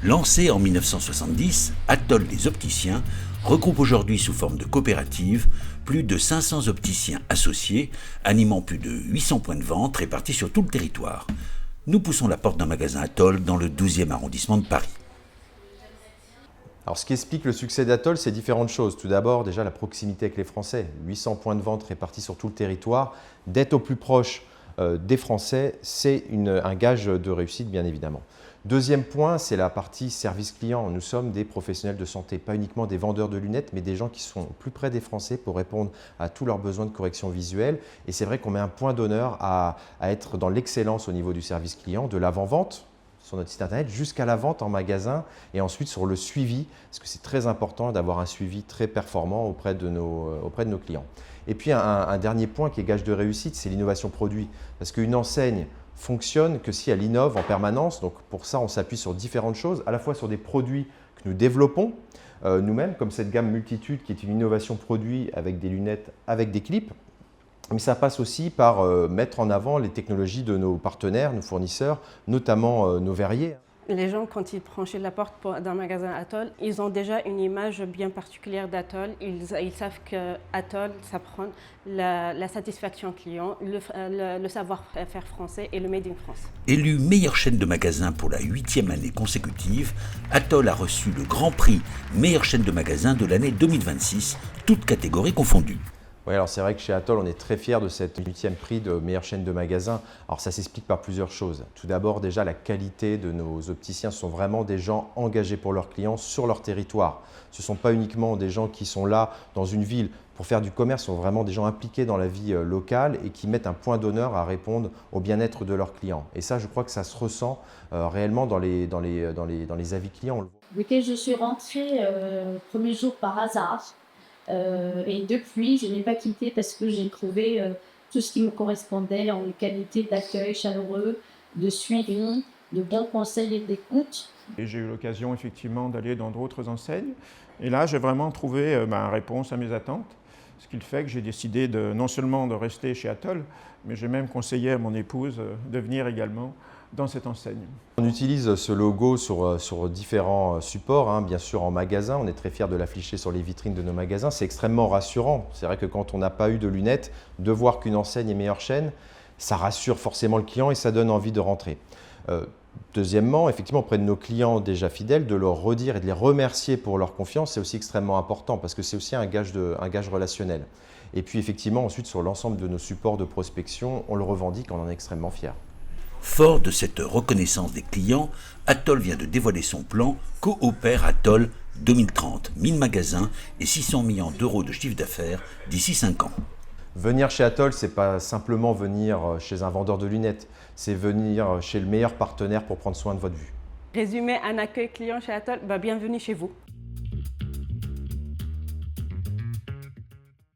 Lancé en 1970, Atoll des opticiens regroupe aujourd'hui sous forme de coopérative plus de 500 opticiens associés, animant plus de 800 points de vente répartis sur tout le territoire. Nous poussons la porte d'un magasin Atoll dans le 12e arrondissement de Paris. Alors, ce qui explique le succès d'Atoll, c'est différentes choses. Tout d'abord, déjà la proximité avec les Français. 800 points de vente répartis sur tout le territoire. D'être au plus proche des Français, c'est un gage de réussite, bien évidemment. Deuxième point, c'est la partie service client. Nous sommes des professionnels de santé, pas uniquement des vendeurs de lunettes, mais des gens qui sont plus près des Français pour répondre à tous leurs besoins de correction visuelle. Et c'est vrai qu'on met un point d'honneur à être dans l'excellence au niveau du service client, de l'avant-vente sur notre site internet jusqu'à la vente en magasin et ensuite sur le suivi, parce que c'est très important d'avoir un suivi très performant auprès de nos clients. Et puis un dernier point qui est gage de réussite, c'est l'innovation produit, parce qu'une enseigne fonctionne que si elle innove en permanence. Donc pour ça, on s'appuie sur différentes choses, à la fois sur des produits que nous développons nous-mêmes, comme cette gamme Multitude qui est une innovation produit avec des lunettes, avec des clips. Mais ça passe aussi par mettre en avant les technologies de nos partenaires, nos fournisseurs, notamment nos verriers. Les gens, quand ils franchissent la porte d'un magasin Atoll, ils ont déjà une image bien particulière d'Atoll. Ils savent que Atoll, ça prend la satisfaction client, le savoir-faire français et le Made in France. Élu meilleure chaîne de magasins pour la 8e année consécutive, Atoll a reçu le grand prix meilleure chaîne de magasins de l'année 2026, toutes catégories confondues. Oui, alors c'est vrai que chez Atoll, on est très fiers de cette 8e prix de meilleure chaîne de magasins. Alors ça s'explique par plusieurs choses. Tout d'abord, déjà, la qualité de nos opticiens. Ce sont vraiment des gens engagés pour leurs clients sur leur territoire. Ce ne sont pas uniquement des gens qui sont là dans une ville pour faire du commerce, ce sont vraiment des gens impliqués dans la vie locale et qui mettent un point d'honneur à répondre au bien-être de leurs clients. Et ça, je crois que ça se ressent réellement dans les avis clients. Écoutez, je suis rentrée premier jour par hasard. Et depuis, je n'ai pas quitté parce que j'ai trouvé tout ce qui me correspondait en qualité d'accueil chaleureux, de suivi, de bons conseils et d'écoute. Et j'ai eu l'occasion effectivement d'aller dans d'autres enseignes. Et là, j'ai vraiment trouvé ma réponse à mes attentes. Ce qui fait que j'ai décidé non seulement de rester chez Atoll, mais j'ai même conseillé à mon épouse de venir également dans cette enseigne. On utilise ce logo sur différents supports, bien sûr en magasin. On est très fiers de l'afficher sur les vitrines de nos magasins. C'est extrêmement rassurant. C'est vrai que quand on n'a pas eu de lunettes, de voir qu'une enseigne est meilleure chaîne, ça rassure forcément le client et ça donne envie de rentrer. Deuxièmement, effectivement, auprès de nos clients déjà fidèles, de leur redire et de les remercier pour leur confiance, c'est aussi extrêmement important parce que c'est aussi un gage relationnel. Et puis effectivement, ensuite, sur l'ensemble de nos supports de prospection, on le revendique, on en est extrêmement fiers. Fort de cette reconnaissance des clients, Atoll vient de dévoiler son plan Coopère Atoll 2030, 1000 magasins et 600 millions d'euros de chiffre d'affaires d'ici 5 ans. Venir chez Atoll, ce n'est pas simplement venir chez un vendeur de lunettes, c'est venir chez le meilleur partenaire pour prendre soin de votre vue. Résumer un accueil client chez Atoll, bienvenue chez vous.